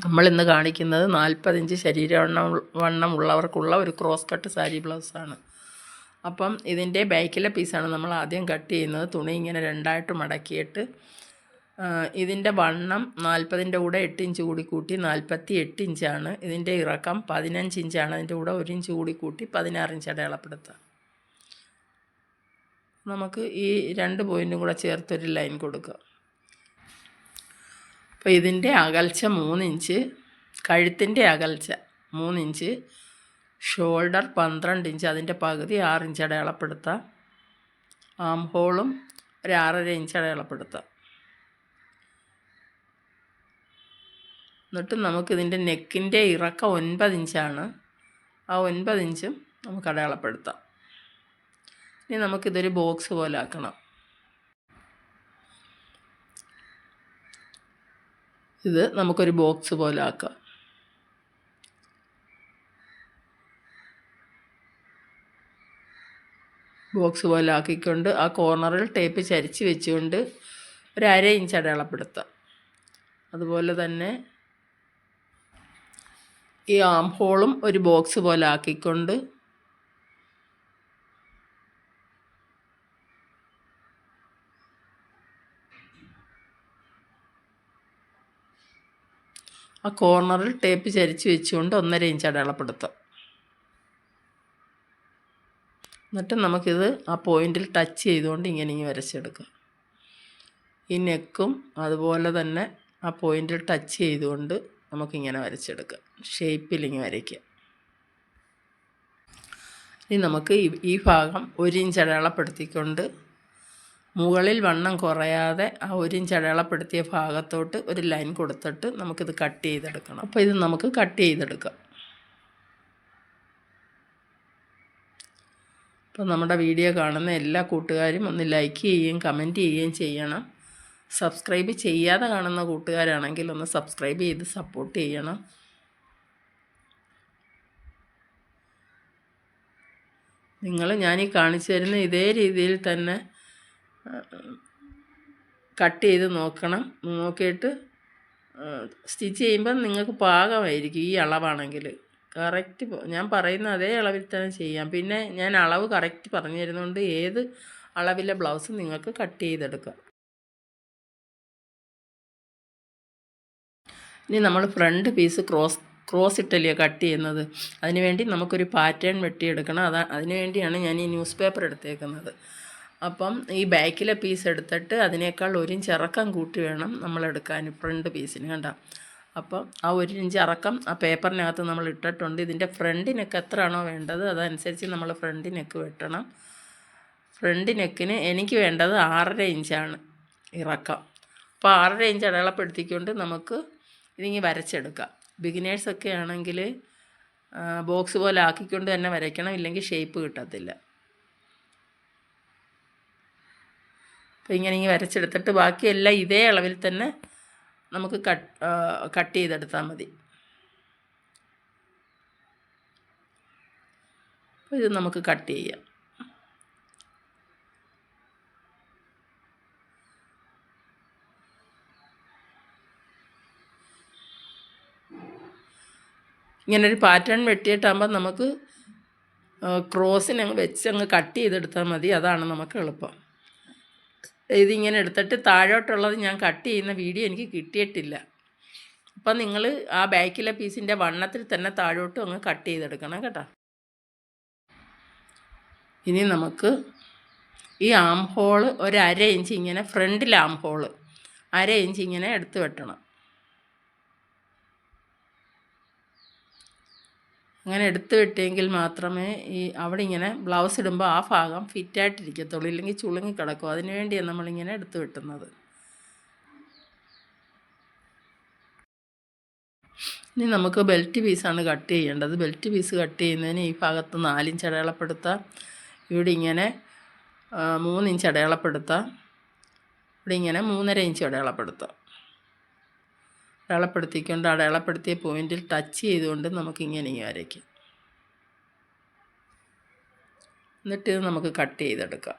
നമ്മളിന്ന് കാണിക്കുന്നത് 40 ഇഞ്ച് വണ്ണമുള്ളവർക്കുള്ള ഒരു ക്രോസ് കട്ട് സാരി ബ്ലൗസാണ്. അപ്പം ഇതിൻ്റെ ബാക്കിലെ പീസാണ് നമ്മൾ ആദ്യം കട്ട് ചെയ്യുന്നത്. തുണി ഇങ്ങനെ രണ്ടായിട്ട് മടക്കിയിട്ട് ഇതിൻ്റെ വണ്ണം 40ൻ്റെ കൂടെ 8 ഇഞ്ച് കൂടി കൂട്ടി 48 ഇഞ്ചാണ്. ഇതിൻ്റെ ഇറക്കം 15 ഇഞ്ചാണ്. അതിൻ്റെ കൂടെ 1 ഇഞ്ച് കൂടി കൂട്ടി 16 ഇഞ്ച് അടയാളപ്പെടുത്താം. നമുക്ക് ഈ 2 പോയിൻറ്റും കൂടെ ചേർത്തൊരു ലൈൻ കൊടുക്കുക. അപ്പോൾ ഇതിൻ്റെ അകൽച്ച 3 ഇഞ്ച്, കഴുത്തിൻ്റെ അകൽച്ച 3 ഇഞ്ച്, ഷോൾഡർ 12 ഇഞ്ച്, അതിൻ്റെ പകുതി 6 ഇഞ്ച് അടയാളപ്പെടുത്താം. ആം ഹോളും ഒരു 6.5 ഇഞ്ച് അടയാളപ്പെടുത്താം. എന്നിട്ട് നമുക്കിതിൻ്റെ നെക്കിൻ്റെ ഇറക്കം 9 ഇഞ്ചാണ്. ആ 9 ഇഞ്ചും നമുക്ക് അടയാളപ്പെടുത്താം. ഇനി നമുക്കിതൊരു ബോക്സ് പോലെ ആക്കണം. ഇത് നമുക്കൊരു ബോക്സ് പോലെ ആക്കാം. ബോക്സ് പോലെ ആക്കിക്കൊണ്ട് ആ കോർണറിൽ ടേപ്പ് ചരിച്ച് വെച്ചുകൊണ്ട് ഒരു 1/2 ഇഞ്ച് അടയാളപ്പെടുത്താം. അതുപോലെ തന്നെ ഈ ആം ഹോളും ഒരു ബോക്സ് പോലെ ആക്കിക്കൊണ്ട് ആ കോർണറിൽ ടേപ്പ് ചരിച്ച് വെച്ചുകൊണ്ട് 1.5 ഇഞ്ച് അടയാളപ്പെടുത്താം. എന്നിട്ട് നമുക്കിത് ആ പോയിൻറ്റിൽ ടച്ച് ചെയ്തുകൊണ്ട് ഇങ്ങനെ വരച്ചെടുക്കാം. ഈ നെക്കും അതുപോലെ തന്നെ ആ പോയിൻറ്റിൽ ടച്ച് ചെയ്തുകൊണ്ട് നമുക്കിങ്ങനെ വരച്ചെടുക്കാം. ഷേപ്പിലിങ്ങനെ വരയ്ക്കുക. ഇനി നമുക്ക് ഈ ഭാഗം 1 ഇഞ്ച് അടയാളപ്പെടുത്തിക്കൊണ്ട് മുകളിൽ വണ്ണം കുറയാതെ ആ 1 ഇഞ്ച് അടയാളപ്പെടുത്തിയ ഭാഗത്തോട്ട് ഒരു ലൈൻ കൊടുത്തിട്ട് നമുക്കിത് കട്ട് ചെയ്തെടുക്കണം. അപ്പോൾ ഇത് നമുക്ക് കട്ട് ചെയ്തെടുക്കാം. അപ്പോൾ നമ്മുടെ വീഡിയോ കാണുന്ന എല്ലാ കൂട്ടുകാരും ഒന്ന് ലൈക്ക് ചെയ്യുകയും കമൻറ്റ് ചെയ്യുകയും ചെയ്യണം. സബ്സ്ക്രൈബ് ചെയ്യാതെ കാണുന്ന കൂട്ടുകാരാണെങ്കിൽ ഒന്ന് സബ്സ്ക്രൈബ് ചെയ്ത് സപ്പോർട്ട് ചെയ്യണം. ഞാനീ കാണിച്ചു തരുന്ന ഇതേ രീതിയിൽ തന്നെ കട്ട് ചെയ്ത് നോക്കണം. നോക്കിയിട്ട് സ്റ്റിച്ച് ചെയ്യുമ്പോൾ നിങ്ങൾക്ക് പാകമായിരിക്കും. ഈ അളവാണെങ്കിൽ കറക്റ്റ് ഞാൻ പറയുന്ന അതേ അളവിൽ തന്നെ ചെയ്യാം. പിന്നെ ഞാൻ അളവ് കറക്റ്റ് പറഞ്ഞു തരുന്നതുകൊണ്ട് ഏത് അളവിലെ ബ്ലൗസ് നിങ്ങൾക്ക് കട്ട് ചെയ്തെടുക്കാം. ഇനി നമ്മൾ ഫ്രണ്ട് പീസ് ക്രോസ് ഇട്ടല്ലേ കട്ട് ചെയ്യുന്നത്. അതിനുവേണ്ടി നമുക്കൊരു പാറ്റേൺ വെട്ടിയെടുക്കണം. അതിനുവേണ്ടിയാണ് ഞാൻ ഈ ന്യൂസ് പേപ്പർ എടുത്തേക്കുന്നത്. അപ്പം ഈ ബാക്കിലെ പീസ് എടുത്തിട്ട് അതിനേക്കാൾ 1 ഇഞ്ച് ഇറക്കം കൂട്ടി വേണം നമ്മളെടുക്കാൻ ഫ്രണ്ട് പീസിന്. കണ്ട, അപ്പം ആ 1 ഇഞ്ച് ഇറക്കം ആ പേപ്പറിനകത്ത് നമ്മൾ ഇട്ടിട്ടുണ്ട്. ഇതിൻ്റെ ഫ്രണ്ട് നെക്ക് എത്രയാണോ വേണ്ടത് അതനുസരിച്ച് നമ്മൾ ഫ്രണ്ട് നെക്ക് വെട്ടണം. ഫ്രണ്ട് നെക്കിന് എനിക്ക് വേണ്ടത് 6.5 ഇഞ്ചാണ് ഇറക്കം. അപ്പോൾ 6.5 ഇഞ്ച് അടയാളപ്പെടുത്തിക്കൊണ്ട് നമുക്ക് ഇതിങ്ങനെ വരച്ചെടുക്കാം. ബിഗിനേഴ്സൊക്കെ ആണെങ്കിൽ ബോക്സ് പോലെ ആക്കിക്കൊണ്ട് തന്നെ വരയ്ക്കണം, ഇല്ലെങ്കിൽ ഷേപ്പ് കിട്ടത്തില്ല. അപ്പോൾ ഇങ്ങനെ വരച്ചെടുത്തിട്ട് ബാക്കിയെല്ലാം ഇതേ അളവിൽ തന്നെ നമുക്ക് കട്ട് ചെയ്തെടുത്താൽ മതി. അപ്പോൾ ഇത് നമുക്ക് കട്ട് ചെയ്യാം. ഇങ്ങനൊരു പാറ്റേൺ വെട്ടിയിട്ടാകുമ്പോൾ നമുക്ക് ക്രോസിനങ്ങ് വെച്ചങ്ങ് കട്ട് ചെയ്തെടുത്താൽ മതി. അതാണ് നമുക്ക് എളുപ്പം. ഇതിങ്ങനെ എടുത്തിട്ട് താഴോട്ടുള്ളത് ഞാൻ കട്ട് ചെയ്യുന്ന വീഡിയോ എനിക്ക് കിട്ടിയിട്ടില്ല. അപ്പം നിങ്ങൾ ആ ബാക്കിലെ പീസിൻ്റെ വണ്ണത്തിൽ തന്നെ താഴോട്ടും അങ്ങ് കട്ട് ചെയ്തെടുക്കണം കേട്ടോ. ഇനി നമുക്ക് ഈ ആം ഹോള് ഒരു 1/2 ഇഞ്ച് ഇങ്ങനെ ഫ്രണ്ടിൽ ആം ഹോള് 1/2 ഇഞ്ച് ഇങ്ങനെ എടുത്ത് വെട്ടണം. അങ്ങനെ എടുത്ത് വെട്ടിയെങ്കിൽ മാത്രമേ ഈ അവിടെ ഇങ്ങനെ ബ്ലൗസ് ഇടുമ്പോൾ ആ ഭാഗം ഫിറ്റായിട്ടിരിക്കത്തുള്ളൂ, ഇല്ലെങ്കിൽ ചുളുങ്ങി കിടക്കും. അതിനു വേണ്ടിയാണ് നമ്മളിങ്ങനെ എടുത്ത് വെട്ടുന്നത്. ഇനി നമുക്ക് ബെൽറ്റ് പീസാണ് കട്ട് ചെയ്യേണ്ടത്. ബെൽറ്റ് പീസ് കട്ട് ചെയ്യുന്നതിന് ഈ ഭാഗത്ത് 4 ഇഞ്ച് അടയാളപ്പെടുത്താം. ഇവിടെ ഇങ്ങനെ 3 ഇഞ്ച് അടയാളപ്പെടുത്താം. ഇവിടെ ഇങ്ങനെ 3.5 ഇഞ്ച് അടയാളപ്പെടുത്താം. അടയാളപ്പെടുത്തിക്കൊണ്ട് അടയാളപ്പെടുത്തിയ പോയിൻറ്റിൽ ടച്ച് ചെയ്തുകൊണ്ട് നമുക്കിങ്ങനെ വരയ്ക്കാം. എന്നിട്ട് ഇത് നമുക്ക് കട്ട് ചെയ്തെടുക്കാം.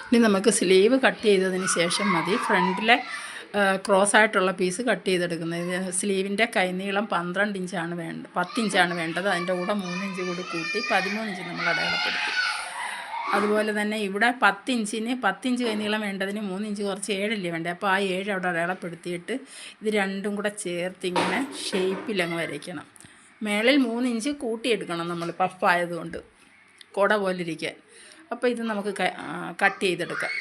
ഇനി നമുക്ക് സ്ലീവ് കട്ട് ചെയ്തതിന് ശേഷം മതി ഫ്രണ്ടിലെ ക്രോസ് ആയിട്ടുള്ള പീസ് കട്ട് ചെയ്തെടുക്കുന്നത്. സ്ലീവിൻ്റെ കൈനീളം 12 ഇഞ്ചാണ് 10 ഇഞ്ചാണ് വേണ്ടത്. അതിൻ്റെ കൂടെ 3 ഇഞ്ച് കൂടി കൂട്ടി 13 ഇഞ്ച് നമ്മൾ അടയാളപ്പെടുത്തി. അതുപോലെ തന്നെ ഇവിടെ 10 ഇഞ്ച് കൈനീളം വേണ്ടതിന് 3 ഇഞ്ച് കുറച്ച് 7 അല്ലേ വേണ്ടത്. അപ്പോൾ ആ 7 അവിടെ അടയാളപ്പെടുത്തിയിട്ട് ഇത് രണ്ടും കൂടെ ചേർത്ത് ഇങ്ങനെ ഷേപ്പിലങ്ങ് വരയ്ക്കണം. മേളിൽ 3 ഇഞ്ച് കൂട്ടിയെടുക്കണം നമ്മൾ, പഫായതുകൊണ്ട് കുട പോലെ ഇരിക്കാൻ. അപ്പോൾ ഇത് നമുക്ക് കട്ട് ചെയ്തെടുക്കാം.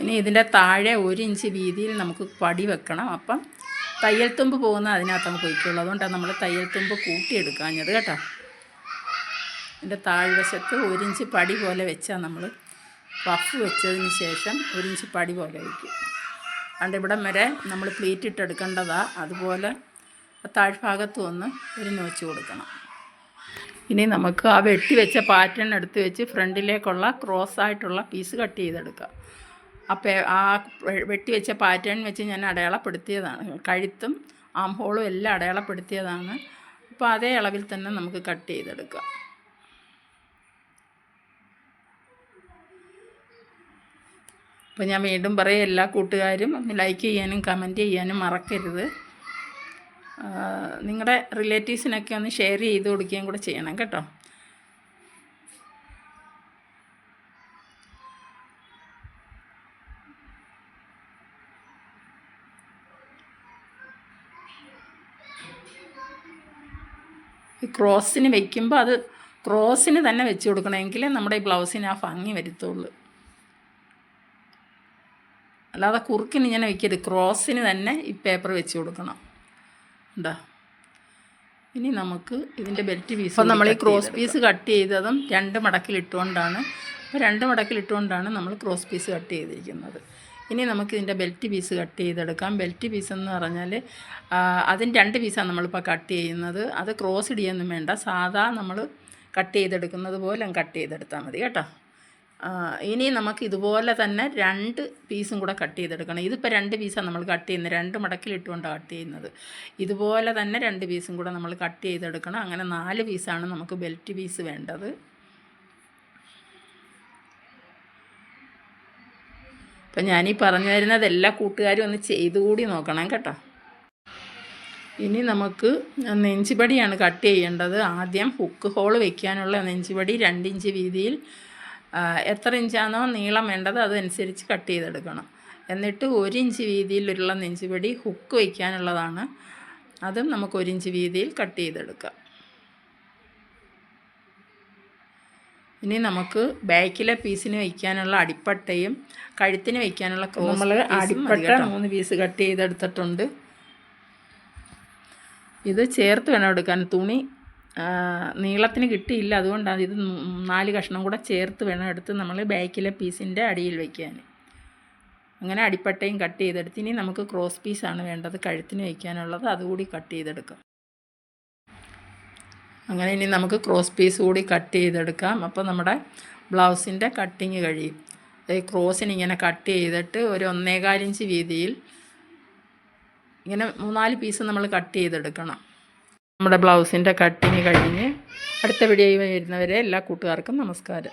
ഇനി ഇതിൻ്റെ താഴെ 1 ഇഞ്ച് വീതിയിൽ നമുക്ക് പടി വെക്കണം. അപ്പം തയ്യൽ തുമ്പ് പോകുന്ന അതിനകത്ത് നമുക്ക് ഒഴിക്കുള്ളൂ. അതുകൊണ്ടാണ് നമ്മൾ തയ്യൽ തുമ്പ് കൂട്ടിയെടുക്കാഞ്ഞത് കേട്ടോ. ഇതിൻ്റെ താഴ്വശത്ത് 1 ഇഞ്ച് പടി പോലെ വെച്ചാൽ നമ്മൾ പഫ് വെച്ചതിന് ശേഷം 1 ഇഞ്ച് പടി പോലെ വയ്ക്കും. അതുകൊണ്ട് ഇവിടം വരെ നമ്മൾ പ്ലീറ്റ് ഇട്ടെടുക്കേണ്ടതാണ്. അതുപോലെ താഴ്ഭാഗത്ത് ഒന്ന് ഒരു നോച്ച് കൊടുക്കണം. ഇനി നമുക്ക് ആ വെട്ടി വെച്ച പാറ്റേൺ എടുത്ത് വെച്ച് ഫ്രണ്ടിലേക്കുള്ള ക്രോസ് ആയിട്ടുള്ള പീസ് കട്ട് ചെയ്തെടുക്കാം. അപ്പോൾ ആ വെട്ടി വെച്ച പാറ്റേൺ വെച്ച് ഞാൻ അടയാളപ്പെടുത്തിയതാണ്. കഴുത്തും ആം ഹോളും എല്ലാം അടയാളപ്പെടുത്തിയതാണ്. അപ്പോൾ അതേ അളവിൽ തന്നെ നമുക്ക് കട്ട് ചെയ്തെടുക്കാം. അപ്പോൾ ഞാൻ വീണ്ടും പറയും, എല്ലാ കൂട്ടുകാരും ഒന്ന് ലൈക്ക് ചെയ്യാനും കമൻറ്റ് ചെയ്യാനും മറക്കരുത്. നിങ്ങളുടെ റിലേറ്റീവ്സിനൊക്കെ ഒന്ന് ഷെയർ ചെയ്ത് കൊടുക്കുകയും കൂടെ ചെയ്യണം കേട്ടോ. ഈ ക്രോസിന് വയ്ക്കുമ്പോൾ അത് ക്രോസിന് തന്നെ വെച്ച് കൊടുക്കണമെങ്കിൽ നമ്മുടെ ഈ ബ്ലൗസിന് ആ ഭംഗി വരുത്തുള്ളൂ. അല്ലാതെ കുറുക്കിന് ഇങ്ങനെ വയ്ക്കരുത്, ക്രോസിന് തന്നെ ഈ പേപ്പർ വെച്ച് കൊടുക്കണം. ഉണ്ടോ? ഇനി നമുക്ക് ഇതിൻ്റെ ബെൽറ്റ് പീസ്, അപ്പോൾ നമ്മൾ ഈ ക്രോസ് പീസ് കട്ട് ചെയ്തതും 2 മടക്കിലിട്ടുകൊണ്ടാണ്. അപ്പോൾ 2 മടക്കിലിട്ടുകൊണ്ടാണ് നമ്മൾ ക്രോസ് പീസ് കട്ട് ചെയ്തിരിക്കുന്നത്. ഇനി നമുക്ക് ഇതിൻ്റെ ബെൽറ്റ് പീസ് കട്ട് ചെയ്തെടുക്കാം. ബെൽറ്റ് പീസ് എന്ന് പറഞ്ഞാൽ അതിന് 2 പീസാണ് നമ്മളിപ്പോൾ കട്ട് ചെയ്യുന്നത്. അത് ക്രോസ് ഇടിയൊന്നും വേണ്ട, സാധാ നമ്മൾ കട്ട് ചെയ്തെടുക്കുന്നത് പോലെ കട്ട് ചെയ്തെടുത്താൽ മതി കേട്ടോ. ഇനി നമുക്ക് ഇതുപോലെ തന്നെ 2 പീസും കൂടെ കട്ട് ചെയ്തെടുക്കണം. ഇതിപ്പോൾ 2 പീസാണ് നമ്മൾ കട്ട് ചെയ്യുന്നത്, 2 മടക്കിലിട്ടുകൊണ്ടാണ് കട്ട് ചെയ്യുന്നത്. ഇതുപോലെ തന്നെ 2 പീസും കൂടെ നമ്മൾ കട്ട് ചെയ്തെടുക്കണം. അങ്ങനെ 4 പീസാണ് നമുക്ക് ബെൽറ്റ് പീസ് വേണ്ടത്. അപ്പം ഞാനീ പറഞ്ഞു തരുന്നത് എല്ലാ കൂട്ടുകാരും ഒന്ന് ചെയ്തുകൂടി നോക്കണം കേട്ടോ. ഇനി നമുക്ക് നെഞ്ചുപടിയാണ് കട്ട് ചെയ്യേണ്ടത്. ആദ്യം ഹുക്ക് ഹോൾ വയ്ക്കാനുള്ള നെഞ്ചുപടി 2 ഇഞ്ച് വീതിയിൽ എത്ര ഇഞ്ചാണോ നീളം വേണ്ടത് അതനുസരിച്ച് കട്ട് ചെയ്തെടുക്കണം. എന്നിട്ട് 1 ഇഞ്ച് വീതിയിലുള്ള നെഞ്ചുപടി ഹുക്ക് വയ്ക്കാനുള്ളതാണ്. അതും നമുക്ക് 1 ഇഞ്ച് വീതിയിൽ കട്ട് ചെയ്തെടുക്കാം. ഇനി നമുക്ക് ബാക്കിലെ പീസിന് വയ്ക്കാനുള്ള അടിപ്പട്ടയും കഴുത്തിന് വയ്ക്കാനുള്ള നമ്മൾ അടിപ്പട്ട 3 പീസ് കട്ട് ചെയ്തെടുത്തിട്ടുണ്ട്. ഇത് ചേർത്ത് വേണം എടുക്കാൻ. തുണി നീളത്തിന് കിട്ടിയില്ല, അതുകൊണ്ടാണ് ഇത് 4 കഷ്ണം കൂടെ ചേർത്ത് വേണം എടുത്ത് നമ്മൾ ബാക്കിലെ പീസിൻ്റെ അടിയിൽ വയ്ക്കാൻ. അങ്ങനെ അടിപ്പട്ടയും കട്ട് ചെയ്തെടുത്ത് ഇനി നമുക്ക് ക്രോസ് പീസാണ് വേണ്ടത് കഴുത്തിന് വയ്ക്കാനുള്ളത്, അതുകൂടി കട്ട് ചെയ്തെടുക്കാം. അങ്ങനെ ഇനി നമുക്ക് ക്രോസ് പീസ് കൂടി കട്ട് ചെയ്തെടുക്കാം. അപ്പോൾ നമ്മുടെ ബ്ലൗസിൻ്റെ കട്ടിങ് കഴിയും. ഈ ക്രോസിന് ഇങ്ങനെ കട്ട് ചെയ്തിട്ട് ഒരു 1.25 ഇഞ്ച് വീതിയിൽ ഇങ്ങനെ 3-4 പീസ് നമ്മൾ കട്ട് ചെയ്തെടുക്കണം. നമ്മുടെ ബ്ലൗസിൻ്റെ കട്ടിങ് കഴിഞ്ഞ് അടുത്ത വീഡിയോയിൽ വരുന്നവരെ എല്ലാ കൂട്ടുകാർക്കും നമസ്കാരം.